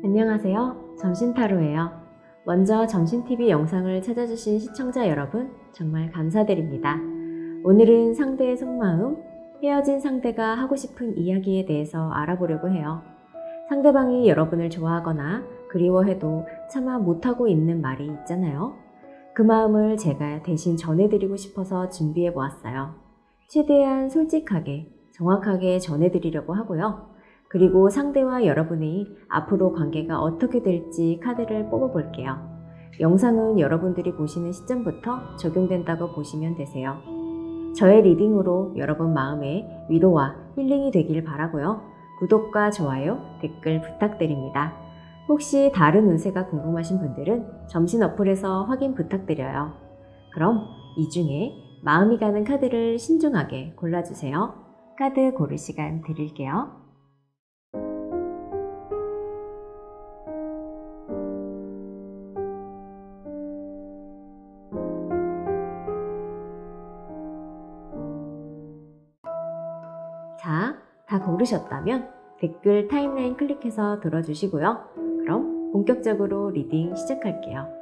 안녕하세요. 점심타로예요. 먼저 점심TV 영상을 찾아주신 시청자 여러분 정말 감사드립니다. 오늘은 상대의 속마음, 헤어진 상대가 하고 싶은 이야기에 대해서 알아보려고 해요. 상대방이 여러분을 좋아하거나 그리워해도 차마 못하고 있는 말이 있잖아요. 그 마음을 제가 대신 전해드리고 싶어서 준비해보았어요. 최대한 솔직하게, 정확하게 전해드리려고 하고요. 그리고 상대와 여러분의 앞으로 관계가 어떻게 될지 카드를 뽑아볼게요. 영상은 여러분들이 보시는 시점부터 적용된다고 보시면 되세요. 저의 리딩으로 여러분 마음에 위로와 힐링이 되길 바라고요. 구독과 좋아요, 댓글 부탁드립니다. 혹시 다른 운세가 궁금하신 분들은 점심 어플에서 확인 부탁드려요. 그럼 이 중에 마음이 가는 카드를 신중하게 골라주세요. 카드 고를 시간 드릴게요. 자, 다 고르셨다면 댓글 타임라인 클릭해서 들어주시고요. 그럼 본격적으로 리딩 시작할게요.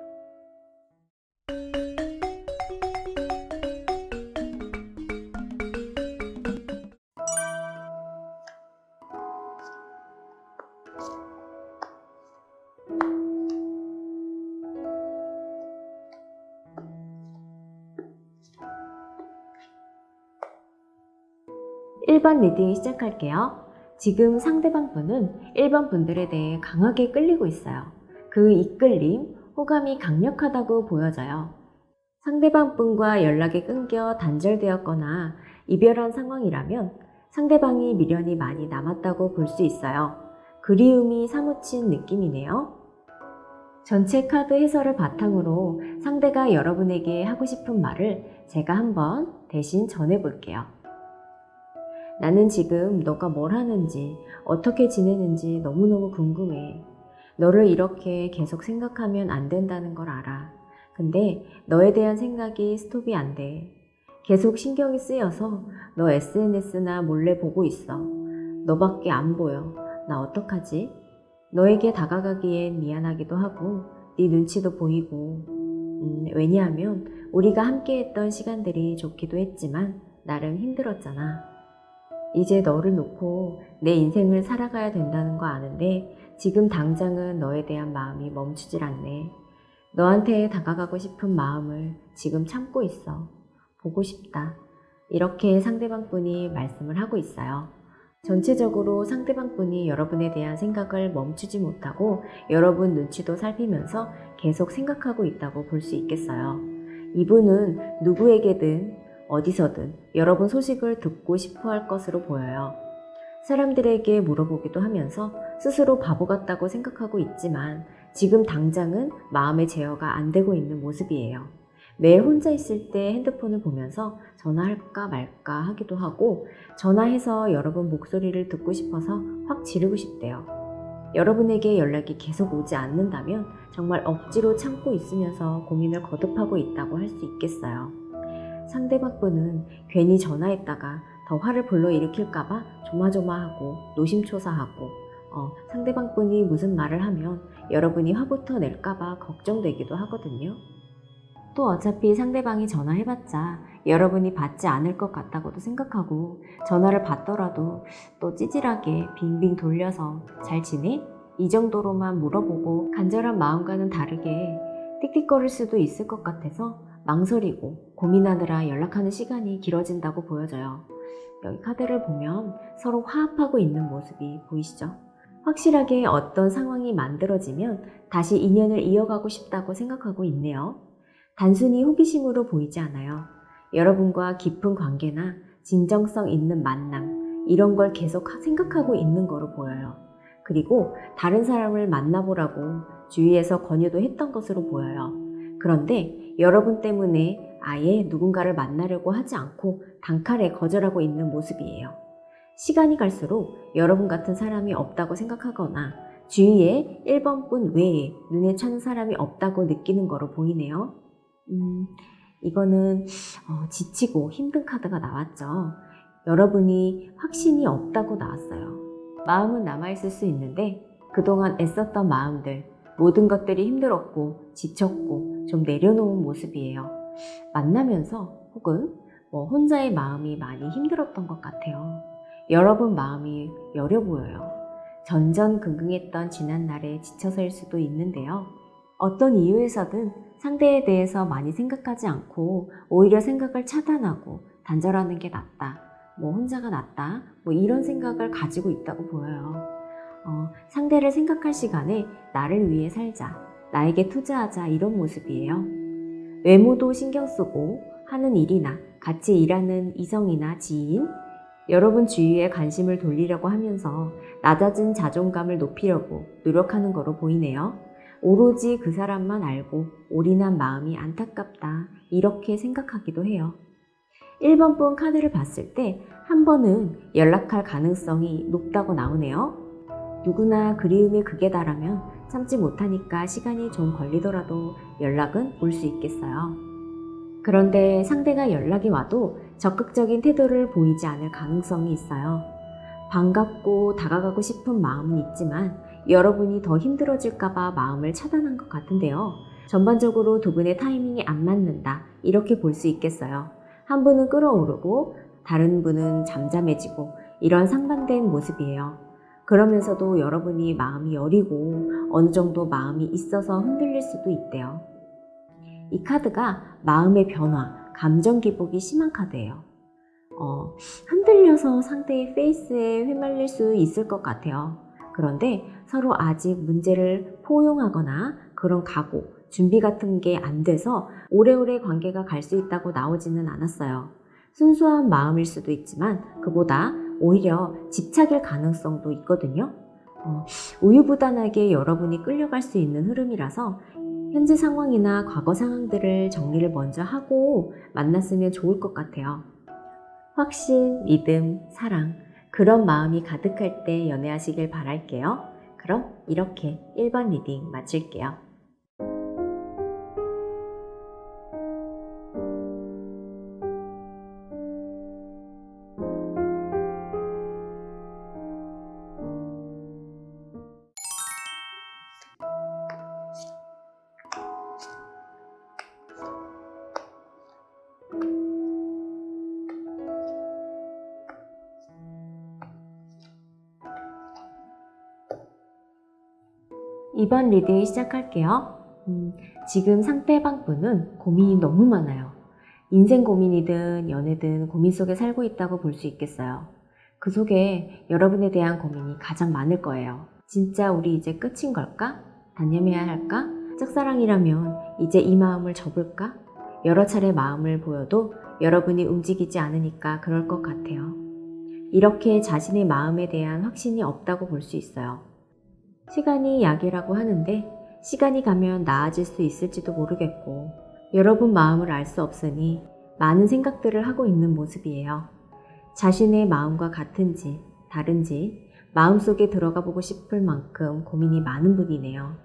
(1번) 리딩 시작할게요. 지금 상대방 분은 1번 분들에 대해 강하게 끌리고 있어요. 그 이끌림, 호감이 강력하다고 보여져요. 상대방 분과 연락이 끊겨 단절되었거나 이별한 상황이라면 상대방이 미련이 많이 남았다고 볼 수 있어요. 그리움이 사무친 느낌이네요. 전체 카드 해설을 바탕으로 상대가 여러분에게 하고 싶은 말을 제가 한번 대신 전해볼게요. 나는 지금 너가 뭘 하는지, 어떻게 지내는지 너무너무 궁금해. 너를 이렇게 계속 생각하면 안 된다는 걸 알아. 근데 너에 대한 생각이 스톱이 안 돼. 계속 신경이 쓰여서 너 SNS나 몰래 보고 있어. 너밖에 안 보여. 나 어떡하지? 너에게 다가가기엔 미안하기도 하고 네 눈치도 보이고 왜냐하면 우리가 함께했던 시간들이 좋기도 했지만 나름 힘들었잖아. 이제 너를 놓고 내 인생을 살아가야 된다는 거 아는데 지금 당장은 너에 대한 마음이 멈추질 않네. 너한테 다가가고 싶은 마음을 지금 참고 있어. 보고 싶다. 이렇게 상대방 분이 말씀을 하고 있어요. 전체적으로 상대방 분이 여러분에 대한 생각을 멈추지 못하고 여러분 눈치도 살피면서 계속 생각하고 있다고 볼 수 있겠어요. 이분은 누구에게든 어디서든 여러분 소식을 듣고 싶어 할 것으로 보여요. 사람들에게 물어보기도 하면서 스스로 바보 같다고 생각하고 있지만 지금 당장은 마음의 제어가 안 되고 있는 모습이에요. 매일 혼자 있을 때 핸드폰을 보면서 전화할까 말까 하기도 하고 전화해서 여러분 목소리를 듣고 싶어서 확 지르고 싶대요. 여러분에게 연락이 계속 오지 않는다면 정말 억지로 참고 있으면서 고민을 거듭하고 있다고 할 수 있겠어요. 상대방 분은 괜히 전화했다가 더 화를 불러일으킬까봐 조마조마하고 노심초사하고 상대방 분이 무슨 말을 하면 여러분이 화부터 낼까봐 걱정되기도 하거든요. 또 어차피 상대방이 전화해봤자 여러분이 받지 않을 것 같다고도 생각하고 전화를 받더라도 또 찌질하게 빙빙 돌려서 잘 지내? 이 정도로만 물어보고 간절한 마음과는 다르게 틱틱거릴 수도 있을 것 같아서 망설이고 고민하느라 연락하는 시간이 길어진다고 보여져요. 여기 카드를 보면 서로 화합하고 있는 모습이 보이시죠? 확실하게 어떤 상황이 만들어지면 다시 인연을 이어가고 싶다고 생각하고 있네요. 단순히 호기심으로 보이지 않아요. 여러분과 깊은 관계나 진정성 있는 만남, 이런 걸 계속 생각하고 있는 거로 보여요. 그리고 다른 사람을 만나보라고 주위에서 권유도 했던 것으로 보여요. 그런데 여러분 때문에 아예 누군가를 만나려고 하지 않고 단칼에 거절하고 있는 모습이에요. 시간이 갈수록 여러분 같은 사람이 없다고 생각하거나 주위에 1번 분 외에 눈에 차는 사람이 없다고 느끼는 거로 보이네요. 이거는 지치고 힘든 카드가 나왔죠. 여러분이 확신이 없다고 나왔어요. 마음은 남아있을 수 있는데 그동안 애썼던 마음들, 모든 것들이 힘들었고 지쳤고 좀 내려놓은 모습이에요. 만나면서 혹은 혼자의 마음이 많이 힘들었던 것 같아요. 여러분 마음이 여려 보여요. 전전긍긍했던 지난날에 지쳐서일 수도 있는데요. 어떤 이유에서든 상대에 대해서 많이 생각하지 않고 오히려 생각을 차단하고 단절하는 게 낫다. 혼자가 낫다. 이런 생각을 가지고 있다고 보여요. 상대를 생각할 시간에 나를 위해 살자. 나에게 투자하자. 이런 모습이에요. 외모도 신경 쓰고 하는 일이나 같이 일하는 이성이나 지인, 여러분 주위에 관심을 돌리려고 하면서 낮아진 자존감을 높이려고 노력하는 거로 보이네요. 오로지 그 사람만 알고 올인한 마음이 안타깝다. 이렇게 생각하기도 해요. 1번 분 카드를 봤을 때 한 번은 연락할 가능성이 높다고 나오네요. 누구나 그리움의 극에 달하면 참지 못하니까 시간이 좀 걸리더라도 연락은 올 수 있겠어요. 그런데 상대가 연락이 와도 적극적인 태도를 보이지 않을 가능성이 있어요. 반갑고 다가가고 싶은 마음은 있지만 여러분이 더 힘들어질까봐 마음을 차단한 것 같은데요. 전반적으로 두 분의 타이밍이 안 맞는다. 이렇게 볼 수 있겠어요. 한 분은 끌어오르고 다른 분은 잠잠해지고 이런 상반된 모습이에요. 그러면서도 여러분이 마음이 여리고 어느 정도 마음이 있어서 흔들릴 수도 있대요. 이 카드가 마음의 변화, 감정 기복이 심한 카드예요. 흔들려서 상대의 페이스에 휘말릴 수 있을 것 같아요. 그런데 서로 아직 문제를 포용하거나 그런 각오, 준비 같은 게 안 돼서 오래오래 관계가 갈 수 있다고 나오지는 않았어요. 순수한 마음일 수도 있지만 그보다 오히려 집착일 가능성도 있거든요. 우유부단하게 여러분이 끌려갈 수 있는 흐름이라서 현재 상황이나 과거 상황들을 정리를 먼저 하고 만났으면 좋을 것 같아요. 확신, 믿음, 사랑, 그런 마음이 가득할 때 연애하시길 바랄게요. 그럼 이렇게 1번 리딩 마칠게요. 이번 리딩 시작할게요. 지금 상대방 분은 고민이 너무 많아요. 인생 고민이든 연애든 고민 속에 살고 있다고 볼 수 있겠어요. 그 속에 여러분에 대한 고민이 가장 많을 거예요. 진짜 우리 이제 끝인 걸까? 단념해야 할까? 짝사랑이라면 이제 이 마음을 접을까? 여러 차례 마음을 보여도 여러분이 움직이지 않으니까 그럴 것 같아요. 이렇게 자신의 마음에 대한 확신이 없다고 볼 수 있어요. 시간이 약이라고 하는데 시간이 가면 나아질 수 있을지도 모르겠고 여러분 마음을 알 수 없으니 많은 생각들을 하고 있는 모습이에요. 자신의 마음과 같은지 다른지 마음속에 들어가 보고 싶을 만큼 고민이 많은 분이네요.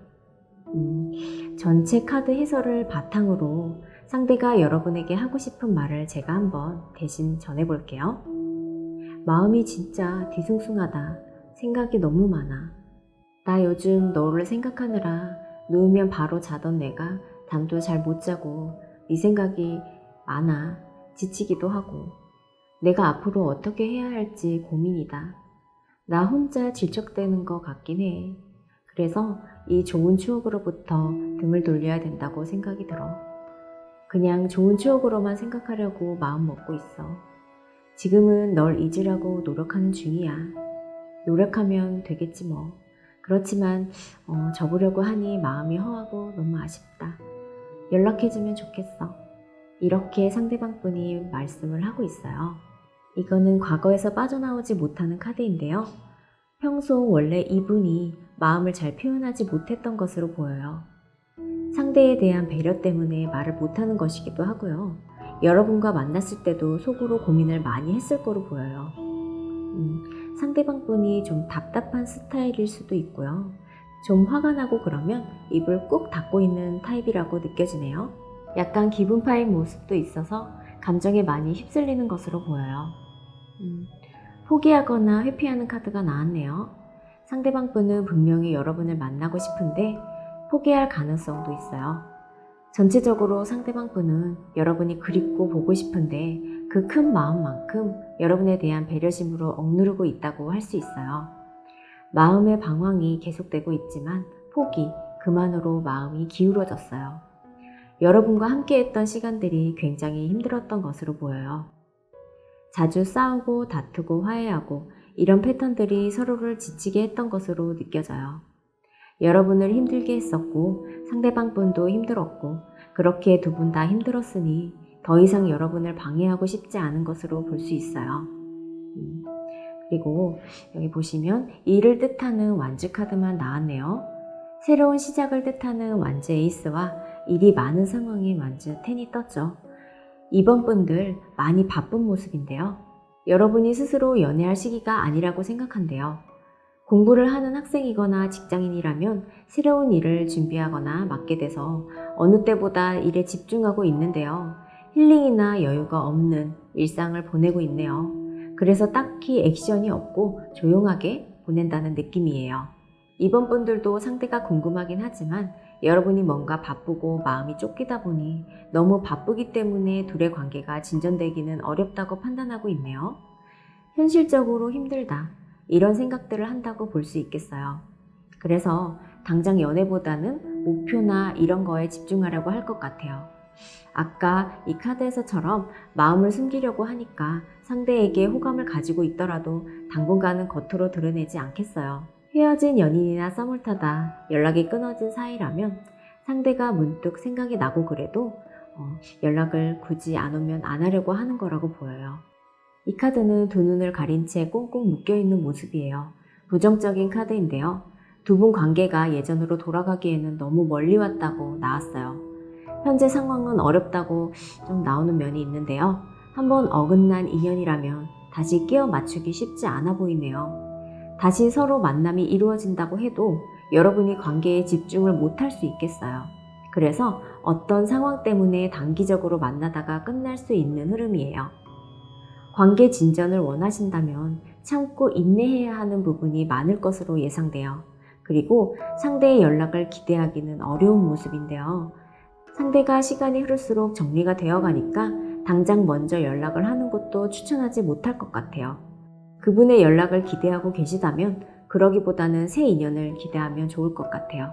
전체 카드 해설을 바탕으로 상대가 여러분에게 하고 싶은 말을 제가 한번 대신 전해볼게요. 마음이 진짜 뒤숭숭하다. 생각이 너무 많아. 나 요즘 너를 생각하느라 누우면 바로 자던 내가 잠도 잘 못 자고 네 생각이 많아. 지치기도 하고 내가 앞으로 어떻게 해야 할지 고민이다. 나 혼자 질척대는 것 같긴 해. 그래서 이 좋은 추억으로부터 등을 돌려야 된다고 생각이 들어. 그냥 좋은 추억으로만 생각하려고 마음 먹고 있어. 지금은 널 잊으려고 노력하는 중이야. 노력하면 되겠지 뭐. 그렇지만 접으려고 하니 마음이 허하고 너무 아쉽다. 연락해주면 좋겠어. 이렇게 상대방 분이 말씀을 하고 있어요. 이거는 과거에서 빠져나오지 못하는 카드인데요. 평소 원래 이분이 마음을 잘 표현하지 못했던 것으로 보여요. 상대에 대한 배려 때문에 말을 못하는 것이기도 하고요. 여러분과 만났을 때도 속으로 고민을 많이 했을 거로 보여요. 상대방 분이 좀 답답한 스타일일 수도 있고요. 좀 화가 나고 그러면 입을 꾹 닫고 있는 타입이라고 느껴지네요. 약간 기분 파인 모습도 있어서 감정에 많이 휩쓸리는 것으로 보여요. 포기하거나 회피하는 카드가 나왔네요. 상대방 분은 분명히 여러분을 만나고 싶은데 포기할 가능성도 있어요. 전체적으로 상대방 분은 여러분이 그립고 보고 싶은데 그 큰 마음만큼 여러분에 대한 배려심으로 억누르고 있다고 할 수 있어요. 마음의 방황이 계속되고 있지만 포기, 그만으로 마음이 기울어졌어요. 여러분과 함께했던 시간들이 굉장히 힘들었던 것으로 보여요. 자주 싸우고 다투고 화해하고 이런 패턴들이 서로를 지치게 했던 것으로 느껴져요. 여러분을 힘들게 했었고 상대방 분도 힘들었고 그렇게 두 분 다 힘들었으니 더 이상 여러분을 방해하고 싶지 않은 것으로 볼 수 있어요. 그리고 여기 보시면 일을 뜻하는 완즈 카드만 나왔네요. 새로운 시작을 뜻하는 완즈 에이스와 일이 많은 상황의 완즈 10이 떴죠. 이번 분들 많이 바쁜 모습인데요. 여러분이 스스로 연애할 시기가 아니라고 생각한대요. 공부를 하는 학생이거나 직장인이라면 새로운 일을 준비하거나 맡게 돼서 어느 때보다 일에 집중하고 있는데요. 힐링이나 여유가 없는 일상을 보내고 있네요. 그래서 딱히 액션이 없고 조용하게 보낸다는 느낌이에요. 이번 분들도 상대가 궁금하긴 하지만 여러분이 뭔가 바쁘고 마음이 쫓기다 보니 너무 바쁘기 때문에 둘의 관계가 진전되기는 어렵다고 판단하고 있네요. 현실적으로 힘들다. 이런 생각들을 한다고 볼 수 있겠어요. 그래서 당장 연애보다는 목표나 이런 거에 집중하려고 할 것 같아요. 아까 이 카드에서처럼 마음을 숨기려고 하니까 상대에게 호감을 가지고 있더라도 당분간은 겉으로 드러내지 않겠어요. 헤어진 연인이나 썸을 타다 연락이 끊어진 사이라면 상대가 문득 생각이 나고 그래도 연락을 굳이 안 오면 안 하려고 하는 거라고 보여요. 이 카드는 두 눈을 가린 채 꽁꽁 묶여있는 모습이에요. 부정적인 카드인데요. 두 분 관계가 예전으로 돌아가기에는 너무 멀리 왔다고 나왔어요. 현재 상황은 어렵다고 좀 나오는 면이 있는데요. 한번 어긋난 인연이라면 다시 끼워 맞추기 쉽지 않아 보이네요. 다시 서로 만남이 이루어진다고 해도 여러분이 관계에 집중을 못할 수 있겠어요. 그래서 어떤 상황 때문에 단기적으로 만나다가 끝날 수 있는 흐름이에요. 관계 진전을 원하신다면 참고 인내해야 하는 부분이 많을 것으로 예상돼요. 그리고 상대의 연락을 기대하기는 어려운 모습인데요. 상대가 시간이 흐를수록 정리가 되어가니까 당장 먼저 연락을 하는 것도 추천하지 못할 것 같아요. 그분의 연락을 기대하고 계시다면 그러기보다는 새 인연을 기대하면 좋을 것 같아요.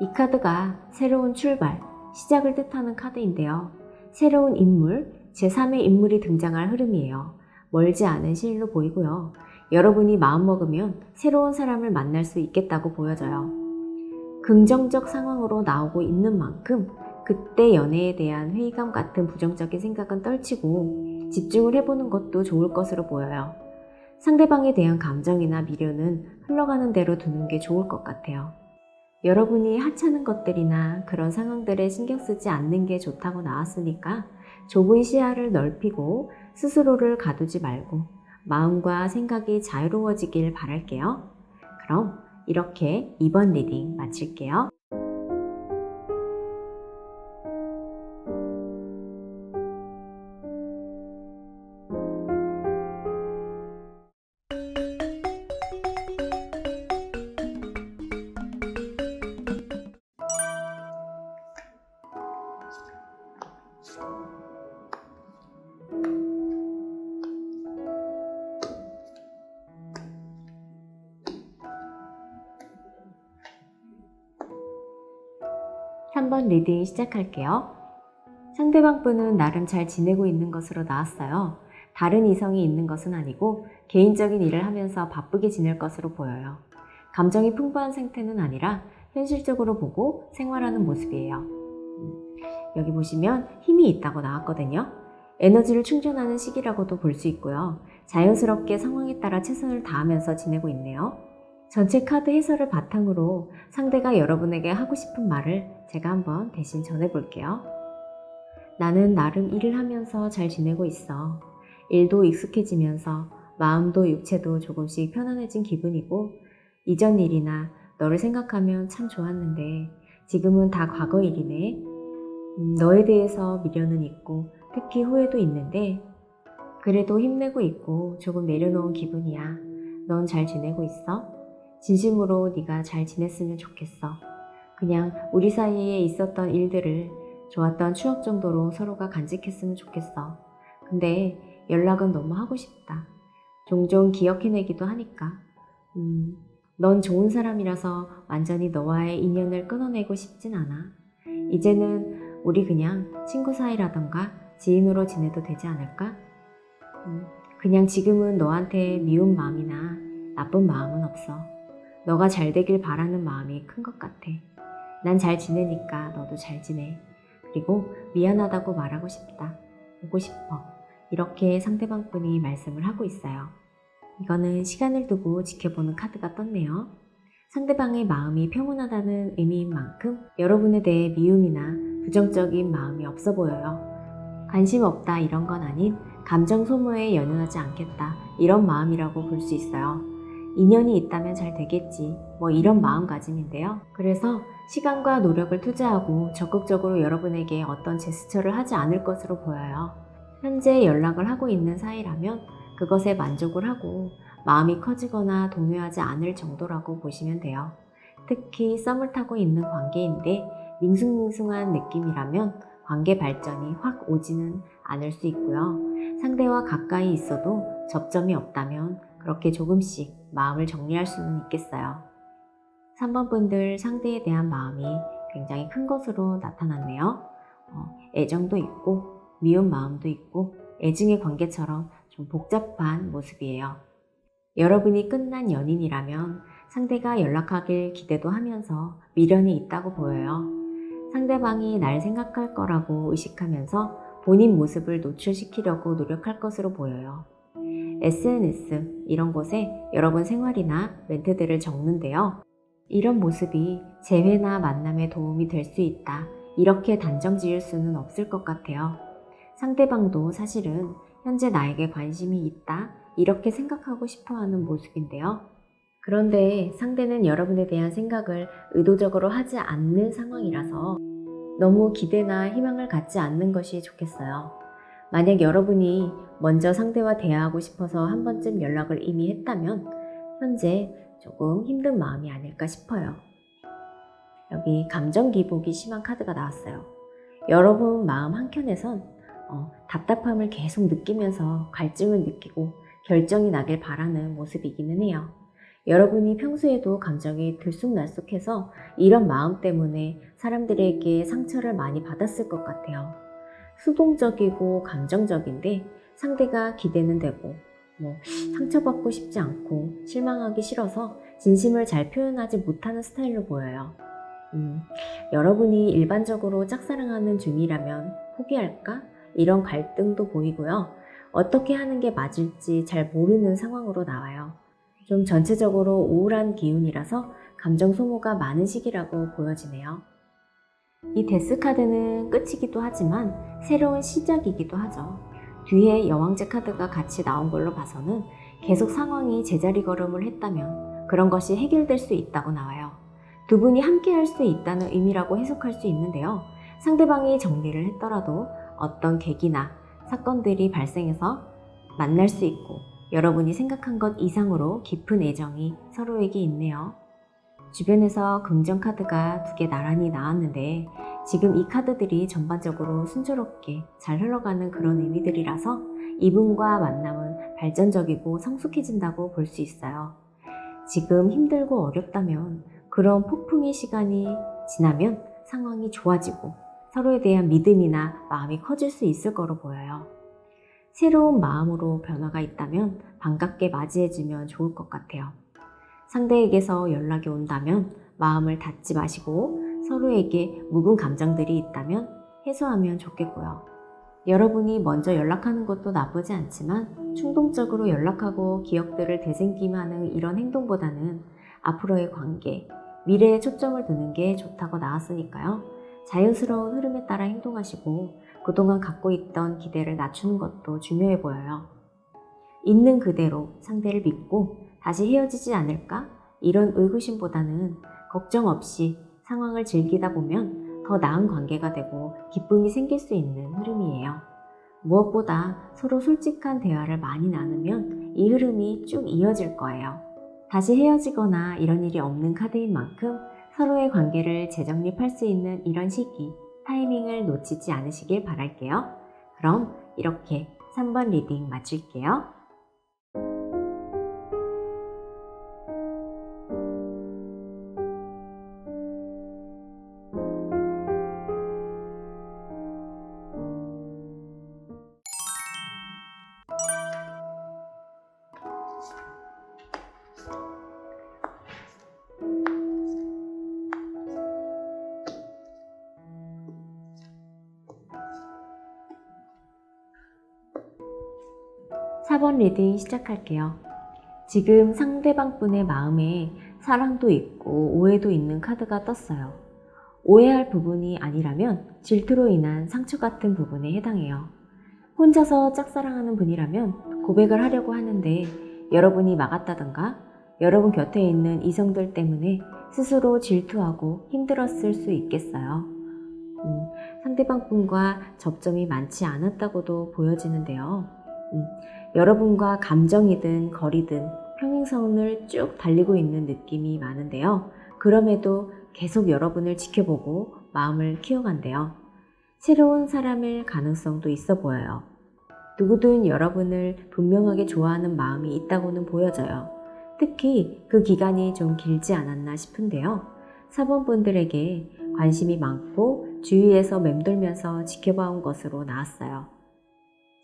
이 카드가 새로운 출발, 시작을 뜻하는 카드인데요. 새로운 인물, 제3의 인물이 등장할 흐름이에요. 멀지 않은 시일로 보이고요. 여러분이 마음먹으면 새로운 사람을 만날 수 있겠다고 보여져요. 긍정적 상황으로 나오고 있는 만큼 그때 연애에 대한 회의감 같은 부정적인 생각은 떨치고 집중을 해보는 것도 좋을 것으로 보여요. 상대방에 대한 감정이나 미련은 흘러가는 대로 두는 게 좋을 것 같아요. 여러분이 하찮은 것들이나 그런 상황들에 신경 쓰지 않는 게 좋다고 나왔으니까 좁은 시야를 넓히고 스스로를 가두지 말고 마음과 생각이 자유로워지길 바랄게요. 그럼 이렇게 이번 리딩 마칠게요. 한번 리딩 시작할게요. 상대방 분은 나름 잘 지내고 있는 것으로 나왔어요. 다른 이성이 있는 것은 아니고 개인적인 일을 하면서 바쁘게 지낼 것으로 보여요. 감정이 풍부한 상태는 아니라 현실적으로 보고 생활하는 모습이에요. 여기 보시면 힘이 있다고 나왔거든요. 에너지를 충전하는 시기라고도 볼 수 있고요. 자연스럽게 상황에 따라 최선을 다하면서 지내고 있네요. 전체 카드 해설을 바탕으로 상대가 여러분에게 하고 싶은 말을 제가 한번 대신 전해볼게요. 나는 나름 일을 하면서 잘 지내고 있어. 일도 익숙해지면서 마음도 육체도 조금씩 편안해진 기분이고, 이전 일이나 너를 생각하면 참 좋았는데 지금은 다 과거 일이네. 너에 대해서 미련은 있고 특히 후회도 있는데 그래도 힘내고 있고 조금 내려놓은 기분이야. 넌 잘 지내고 있어? 진심으로 네가 잘 지냈으면 좋겠어. 그냥 우리 사이에 있었던 일들을 좋았던 추억 정도로 서로가 간직했으면 좋겠어. 근데 연락은 너무 하고 싶다. 종종 기억해내기도 하니까. 넌 좋은 사람이라서 완전히 너와의 인연을 끊어내고 싶진 않아. 이제는 우리 그냥 친구 사이라던가 지인으로 지내도 되지 않을까? 그냥 지금은 너한테 미운 마음이나 나쁜 마음은 없어. 너가 잘 되길 바라는 마음이 큰 것 같아. 난 잘 지내니까 너도 잘 지내. 그리고 미안하다고 말하고 싶다. 보고 싶어. 이렇게 상대방 분이 말씀을 하고 있어요. 이거는 시간을 두고 지켜보는 카드가 떴네요. 상대방의 마음이 평온하다는 의미인 만큼 여러분에 대해 미움이나 부정적인 마음이 없어 보여요. 관심 없다 이런 건 아닌 감정 소모에 연연하지 않겠다 이런 마음이라고 볼 수 있어요. 인연이 있다면 잘 되겠지 뭐 이런 마음가짐인데요. 그래서 시간과 노력을 투자하고 적극적으로 여러분에게 어떤 제스처를 하지 않을 것으로 보여요. 현재 연락을 하고 있는 사이라면 그것에 만족을 하고 마음이 커지거나 동요하지 않을 정도라고 보시면 돼요. 특히 썸을 타고 있는 관계인데 밍숭밍숭한 느낌이라면 관계 발전이 확 오지는 않을 수 있고요. 상대와 가까이 있어도 접점이 없다면 그렇게 조금씩 마음을 정리할 수는 있겠어요. 3번 분들 상대에 대한 마음이 굉장히 큰 것으로 나타났네요. 애정도 있고 미운 마음도 있고 애증의 관계처럼 좀 복잡한 모습이에요. 여러분이 끝난 연인이라면 상대가 연락하길 기대도 하면서 미련이 있다고 보여요. 상대방이 날 생각할 거라고 의식하면서 본인 모습을 노출시키려고 노력할 것으로 보여요. SNS 이런 곳에 여러분 생활이나 멘트들을 적는데요. 이런 모습이 재회나 만남에 도움이 될 수 있다. 이렇게 단정 지을 수는 없을 것 같아요. 상대방도 사실은 현재 나에게 관심이 있다. 이렇게 생각하고 싶어하는 모습인데요. 그런데 상대는 여러분에 대한 생각을 의도적으로 하지 않는 상황이라서 너무 기대나 희망을 갖지 않는 것이 좋겠어요. 만약 여러분이 먼저 상대와 대화하고 싶어서 한 번쯤 연락을 이미 했다면 현재 조금 힘든 마음이 아닐까 싶어요. 여기 감정 기복이 심한 카드가 나왔어요. 여러분 마음 한켠에선 답답함을 계속 느끼면서 갈증을 느끼고 결정이 나길 바라는 모습이기는 해요. 여러분이 평소에도 감정이 들쑥날쑥해서 이런 마음 때문에 사람들에게 상처를 많이 받았을 것 같아요. 수동적이고 감정적인데 상대가 기대는 되고 상처받고 싶지 않고 실망하기 싫어서 진심을 잘 표현하지 못하는 스타일로 보여요. 여러분이 일반적으로 짝사랑하는 중이라면 포기할까? 이런 갈등도 보이고요. 어떻게 하는 게 맞을지 잘 모르는 상황으로 나와요. 좀 전체적으로 우울한 기운이라서 감정 소모가 많은 시기라고 보여지네요. 이 데스 카드는 끝이기도 하지만 새로운 시작이기도 하죠. 뒤에 여왕제 카드가 같이 나온 걸로 봐서는 계속 상황이 제자리 걸음을 했다면 그런 것이 해결될 수 있다고 나와요. 두 분이 함께 할 수 있다는 의미라고 해석할 수 있는데요. 상대방이 정리를 했더라도 어떤 계기나 사건들이 발생해서 만날 수 있고 여러분이 생각한 것 이상으로 깊은 애정이 서로에게 있네요. 주변에서 긍정 카드가 2개 나란히 나왔는데 지금 이 카드들이 전반적으로 순조롭게 잘 흘러가는 그런 의미들이라서 이분과 만남은 발전적이고 성숙해진다고 볼 수 있어요. 지금 힘들고 어렵다면 그런 폭풍의 시간이 지나면 상황이 좋아지고 서로에 대한 믿음이나 마음이 커질 수 있을 거로 보여요. 새로운 마음으로 변화가 있다면 반갑게 맞이해주면 좋을 것 같아요. 상대에게서 연락이 온다면 마음을 닫지 마시고 서로에게 묵은 감정들이 있다면 해소하면 좋겠고요. 여러분이 먼저 연락하는 것도 나쁘지 않지만 충동적으로 연락하고 기억들을 되새김하는 이런 행동보다는 앞으로의 관계, 미래에 초점을 두는 게 좋다고 나왔으니까요. 자연스러운 흐름에 따라 행동하시고 그동안 갖고 있던 기대를 낮추는 것도 중요해 보여요. 있는 그대로 상대를 믿고 다시 헤어지지 않을까? 이런 의구심보다는 걱정 없이 상황을 즐기다 보면 더 나은 관계가 되고 기쁨이 생길 수 있는 흐름이에요. 무엇보다 서로 솔직한 대화를 많이 나누면 이 흐름이 쭉 이어질 거예요. 다시 헤어지거나 이런 일이 없는 카드인 만큼 서로의 관계를 재정립할 수 있는 이런 시기, 타이밍을 놓치지 않으시길 바랄게요. 그럼 이렇게 3번 리딩 마칠게요. 4번 리딩 시작할게요. 지금 상대방 분의 마음에 사랑도 있고 오해도 있는 카드가 떴어요. 오해할 부분이 아니라면 질투로 인한 상처 같은 부분에 해당해요. 혼자서 짝사랑하는 분이라면 고백을 하려고 하는데 여러분이 막았다던가 여러분 곁에 있는 이성들 때문에 스스로 질투하고 힘들었을 수 있겠어요. 상대방 분과 접점이 많지 않았다고도 보여지는데요. 여러분과 감정이든 거리든 평행선을 쭉 달리고 있는 느낌이 많은데요. 그럼에도 계속 여러분을 지켜보고 마음을 키워간대요. 새로운 사람일 가능성도 있어 보여요. 누구든 여러분을 분명하게 좋아하는 마음이 있다고는 보여져요. 특히 그 기간이 좀 길지 않았나 싶은데요. 4번 분들에게 관심이 많고 주위에서 맴돌면서 지켜봐온 것으로 나왔어요.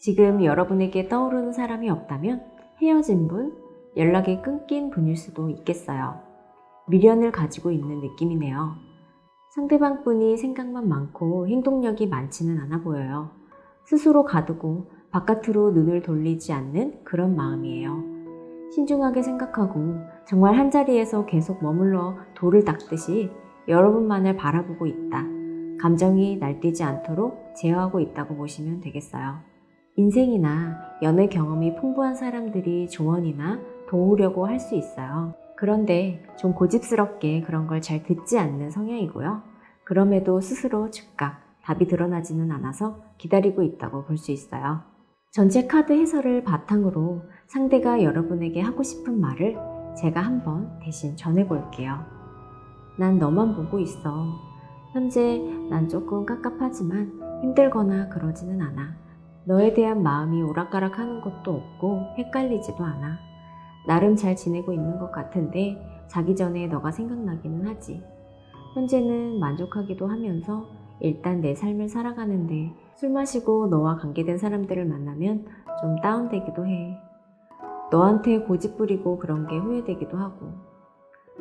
지금 여러분에게 떠오르는 사람이 없다면 헤어진 분, 연락이 끊긴 분일 수도 있겠어요. 미련을 가지고 있는 느낌이네요. 상대방 분이 생각만 많고 행동력이 많지는 않아 보여요. 스스로 가두고 바깥으로 눈을 돌리지 않는 그런 마음이에요. 신중하게 생각하고 정말 한자리에서 계속 머물러 돌을 닦듯이 여러분만을 바라보고 있다. 감정이 날뛰지 않도록 제어하고 있다고 보시면 되겠어요. 인생이나 연애 경험이 풍부한 사람들이 조언이나 도우려고 할 수 있어요. 그런데 좀 고집스럽게 그런 걸 잘 듣지 않는 성향이고요. 그럼에도 스스로 즉각 답이 드러나지는 않아서 기다리고 있다고 볼 수 있어요. 전체 카드 해설을 바탕으로 상대가 여러분에게 하고 싶은 말을 제가 한번 대신 전해볼게요. 난 너만 보고 있어. 현재 난 조금 깝깝하지만 힘들거나 그러지는 않아. 너에 대한 마음이 오락가락하는 것도 없고 헷갈리지도 않아. 나름 잘 지내고 있는 것 같은데 자기 전에 너가 생각나기는 하지. 현재는 만족하기도 하면서 일단 내 삶을 살아가는데 술 마시고 너와 관계된 사람들을 만나면 좀 다운되기도 해. 너한테 고집 부리고 그런 게 후회되기도 하고.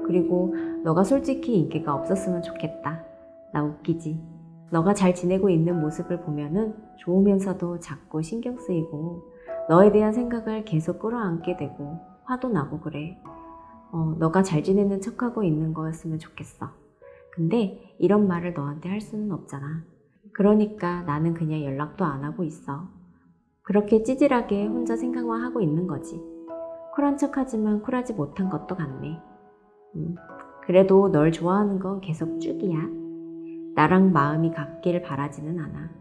그리고 너가 솔직히 인기가 없었으면 좋겠다. 나 웃기지? 너가 잘 지내고 있는 모습을 보면은 좋으면서도 자꾸 신경 쓰이고 너에 대한 생각을 계속 끌어안게 되고 화도 나고 그래. 너가 잘 지내는 척하고 있는 거였으면 좋겠어. 근데 이런 말을 너한테 할 수는 없잖아. 그러니까 나는 그냥 연락도 안 하고 있어. 그렇게 찌질하게 혼자 생각만 하고 있는 거지. 쿨한 척하지만 쿨하지 못한 것도 같네. 그래도 널 좋아하는 건 계속 쭉이야. 나랑 마음이 같길 바라지는 않아.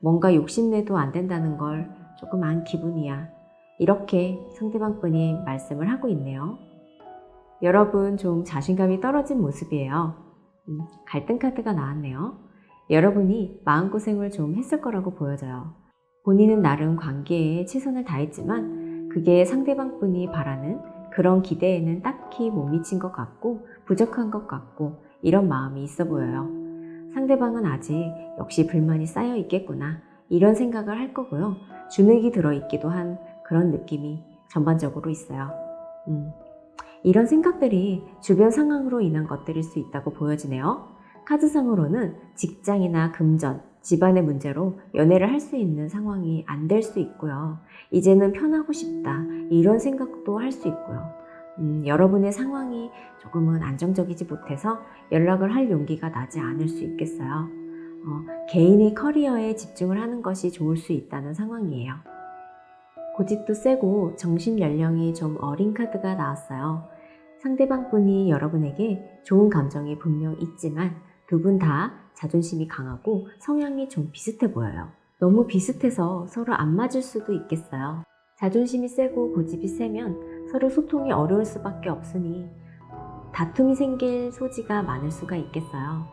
뭔가 욕심내도 안 된다는 걸 조금 안 기분이야. 이렇게 상대방 분이 말씀을 하고 있네요. 여러분 좀 자신감이 떨어진 모습이에요. 갈등 카드가 나왔네요. 여러분이 마음고생을 좀 했을 거라고 보여져요. 본인은 나름 관계에 최선을 다했지만 그게 상대방 분이 바라는 그런 기대에는 딱히 못 미친 것 같고 부족한 것 같고 이런 마음이 있어 보여요. 상대방은 아직 역시 불만이 쌓여 있겠구나 이런 생각을 할 거고요. 주눅이 들어있기도 한 그런 느낌이 전반적으로 있어요. 이런 생각들이 주변 상황으로 인한 것들일 수 있다고 보여지네요. 카드상으로는 직장이나 금전, 집안의 문제로 연애를 할 수 있는 상황이 안 될 수 있고요. 이제는 편하고 싶다 이런 생각도 할 수 있고요. 여러분의 상황이 조금은 안정적이지 못해서 연락을 할 용기가 나지 않을 수 있겠어요. 개인의 커리어에 집중을 하는 것이 좋을 수 있다는 상황이에요. 고집도 세고 정신 연령이 좀 어린 카드가 나왔어요. 상대방 분이 여러분에게 좋은 감정이 분명 있지만 두 분 다 자존심이 강하고 성향이 좀 비슷해 보여요. 너무 비슷해서 서로 안 맞을 수도 있겠어요. 자존심이 세고 고집이 세면 서로 소통이 어려울 수밖에 없으니 다툼이 생길 소지가 많을 수가 있겠어요.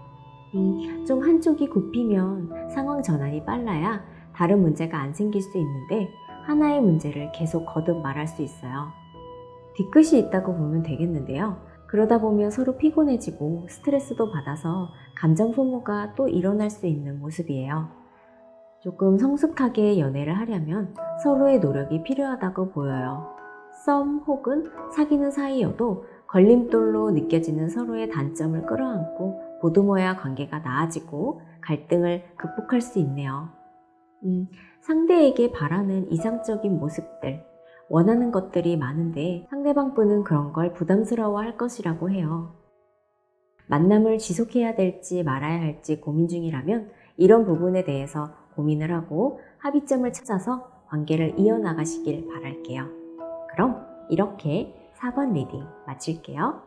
좀 한쪽이 굽히면 상황 전환이 빨라야 다른 문제가 안 생길 수 있는데 하나의 문제를 계속 거듭 말할 수 있어요. 뒤끝이 있다고 보면 되겠는데요. 그러다 보면 서로 피곤해지고 스트레스도 받아서 감정 소모가 또 일어날 수 있는 모습이에요. 조금 성숙하게 연애를 하려면 서로의 노력이 필요하다고 보여요. 썸 혹은 사귀는 사이여도 걸림돌로 느껴지는 서로의 단점을 끌어안고 보듬어야 관계가 나아지고 갈등을 극복할 수 있네요. 상대에게 바라는 이상적인 모습들, 원하는 것들이 많은데 상대방 분은 그런 걸 부담스러워 할 것이라고 해요. 만남을 지속해야 될지 말아야 할지 고민 중이라면 이런 부분에 대해서 고민을 하고 합의점을 찾아서 관계를 이어나가시길 바랄게요. 그럼 이렇게 4번 리딩 마칠게요.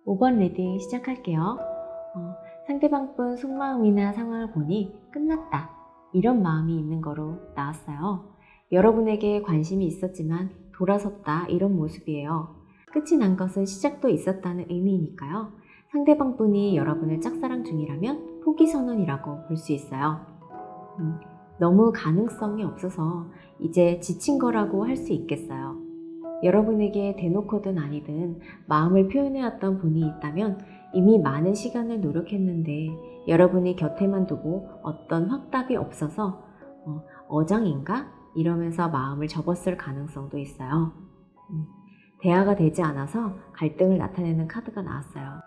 오 번 리딩 시작할게요. 상대방 분 속마음이나 상황을 보니 끝났다, 이런 마음이 있는 거로 나왔어요. 여러분에게 관심이 있었지만 돌아섰다, 이런 모습이에요. 끝이 난 것은 시작도 있었다는 의미니까요. 상대방 분이 여러분을 짝사랑 중이라면 포기 선언이라고 볼 수 있어요. 너무 가능성이 없어서 이제 지친 거라고 할 수 있겠어요. 여러분에게 대놓고든 아니든 마음을 표현해왔던 분이 있다면 이미 많은 시간을 노력했는데 여러분이 곁에만 두고 어떤 확답이 없어서 어장인가? 이러면서 마음을 접었을 가능성도 있어요. 대화가 되지 않아서 갈등을 나타내는 카드가 나왔어요.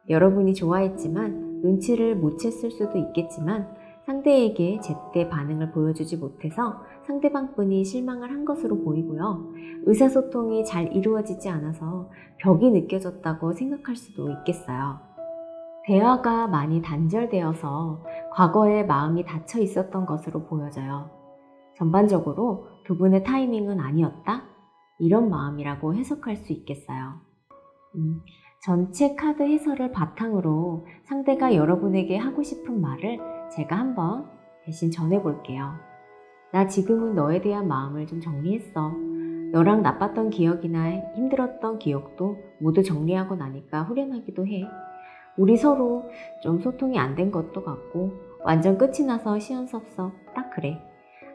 여러분이 좋아했지만 눈치를 못 챘을 수도 있겠지만 상대에게 제때 반응을 보여주지 못해서 상대방 분이 실망을 한 것으로 보이고요. 의사소통이 잘 이루어지지 않아서 벽이 느껴졌다고 생각할 수도 있겠어요. 대화가 많이 단절되어서 과거에 마음이 닫혀 있었던 것으로 보여져요. 전반적으로 두 분의 타이밍은 아니었다? 이런 마음이라고 해석할 수 있겠어요. 전체 카드 해설을 바탕으로 상대가 여러분에게 하고 싶은 말을 제가 한번 대신 전해볼게요. 나 지금은 너에 대한 마음을 좀 정리했어. 너랑 나빴던 기억이나 힘들었던 기억도 모두 정리하고 나니까 후련하기도 해. 우리 서로 좀 소통이 안 된 것도 같고 완전 끝이 나서 시원섭섭, 딱 그래.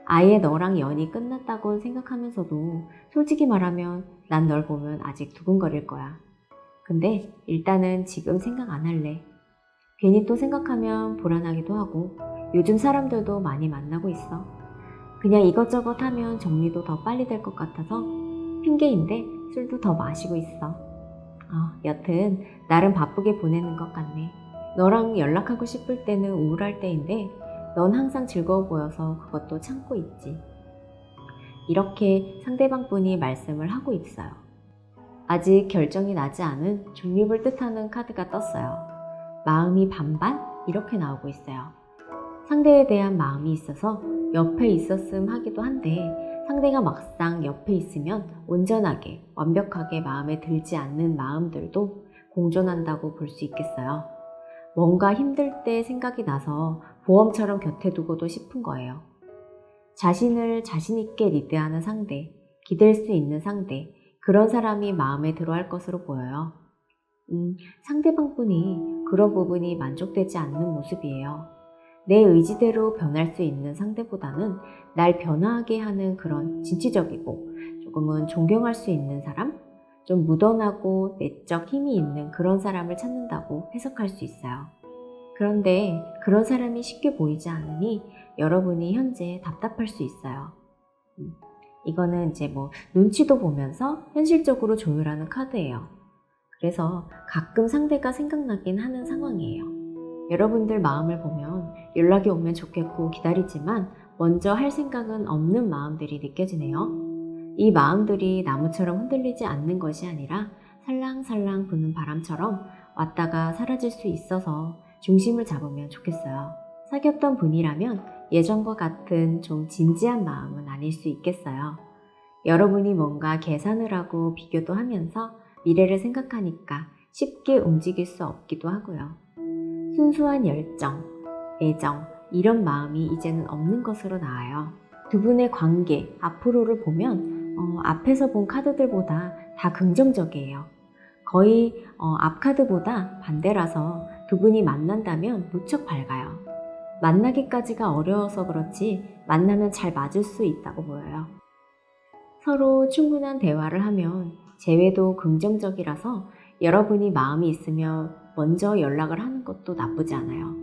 아예 너랑 연이 끝났다고 생각하면서도 솔직히 말하면 난 널 보면 아직 두근거릴 거야. 근데 일단은 지금 생각 안 할래. 괜히 또 생각하면 불안하기도 하고 요즘 사람들도 많이 만나고 있어. 그냥 이것저것 하면 정리도 더 빨리 될 것 같아서 핑계인데 술도 더 마시고 있어. 여튼 나름 바쁘게 보내는 것 같네. 너랑 연락하고 싶을 때는 우울할 때인데 넌 항상 즐거워 보여서 그것도 참고 있지. 이렇게 상대방 분이 말씀을 하고 있어요. 아직 결정이 나지 않은 중립을 뜻하는 카드가 떴어요. 마음이 반반? 이렇게 나오고 있어요. 상대에 대한 마음이 있어서 옆에 있었음 하기도 한데 상대가 막상 옆에 있으면 온전하게 완벽하게 마음에 들지 않는 마음들도 공존한다고 볼 수 있겠어요. 뭔가 힘들 때 생각이 나서 보험처럼 곁에 두고도 싶은 거예요. 자신을 자신있게 리드하는 상대, 기댈 수 있는 상대, 그런 사람이 마음에 들어 할 것으로 보여요. 상대방 분이 그런 부분이 만족되지 않는 모습이에요. 내 의지대로 변할 수 있는 상대보다는 날 변화하게 하는 그런 진취적이고 조금은 존경할 수 있는 사람? 좀 묻어나고 내적 힘이 있는 그런 사람을 찾는다고 해석할 수 있어요. 그런데 그런 사람이 쉽게 보이지 않으니 여러분이 현재 답답할 수 있어요. 이거는 이제 눈치도 보면서 현실적으로 조율하는 카드예요. 그래서 가끔 상대가 생각나긴 하는 상황이에요. 여러분들 마음을 보면 연락이 오면 좋겠고 기다리지만 먼저 할 생각은 없는 마음들이 느껴지네요. 이 마음들이 나무처럼 흔들리지 않는 것이 아니라 살랑살랑 부는 바람처럼 왔다가 사라질 수 있어서 중심을 잡으면 좋겠어요. 사귀었던 분이라면 예전과 같은 좀 진지한 마음은 아닐 수 있겠어요. 여러분이 뭔가 계산을 하고 비교도 하면서 미래를 생각하니까 쉽게 움직일 수 없기도 하고요. 순수한 열정, 애정, 이런 마음이 이제는 없는 것으로 나와요. 두 분의 관계, 앞으로를 보면 앞에서 본 카드들보다 다 긍정적이에요. 거의 앞카드보다 반대라서 두 분이 만난다면 무척 밝아요. 만나기까지가 어려워서 그렇지 만나면 잘 맞을 수 있다고 보여요. 서로 충분한 대화를 하면 재회도 긍정적이라서 여러분이 마음이 있으면 먼저 연락을 하는 것도 나쁘지 않아요.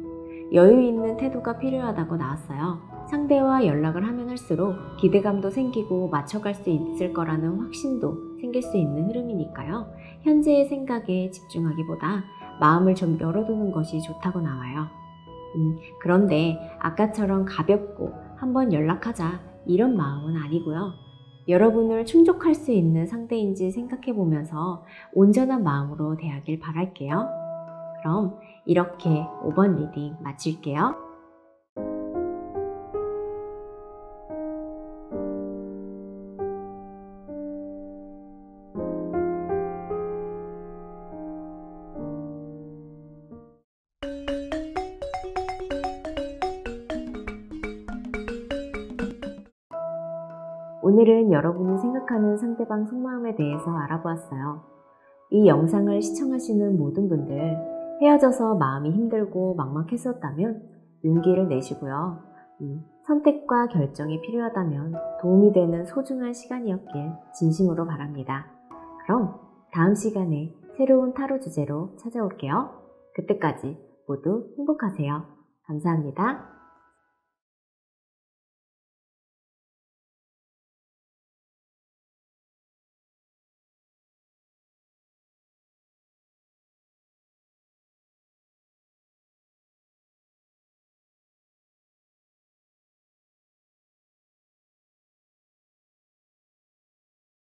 여유 있는 태도가 필요하다고 나왔어요. 상대와 연락을 하면 할수록 기대감도 생기고 맞춰갈 수 있을 거라는 확신도 생길 수 있는 흐름이니까요. 현재의 생각에 집중하기보다 마음을 좀 열어두는 것이 좋다고 나와요. 그런데 아까처럼 가볍고 한번 연락하자 이런 마음은 아니고요. 여러분을 충족할 수 있는 상대인지 생각해 보면서 온전한 마음으로 대하길 바랄게요. 그럼 이렇게 5번 리딩 마칠게요. 오늘은 여러분이 생각하는 상대방 속마음에 대해서 알아보았어요. 이 영상을 시청하시는 모든 분들 헤어져서 마음이 힘들고 막막했었다면 용기를 내시고요. 선택과 결정이 필요하다면 도움이 되는 소중한 시간이었길 진심으로 바랍니다. 그럼 다음 시간에 새로운 타로 주제로 찾아올게요. 그때까지 모두 행복하세요. 감사합니다.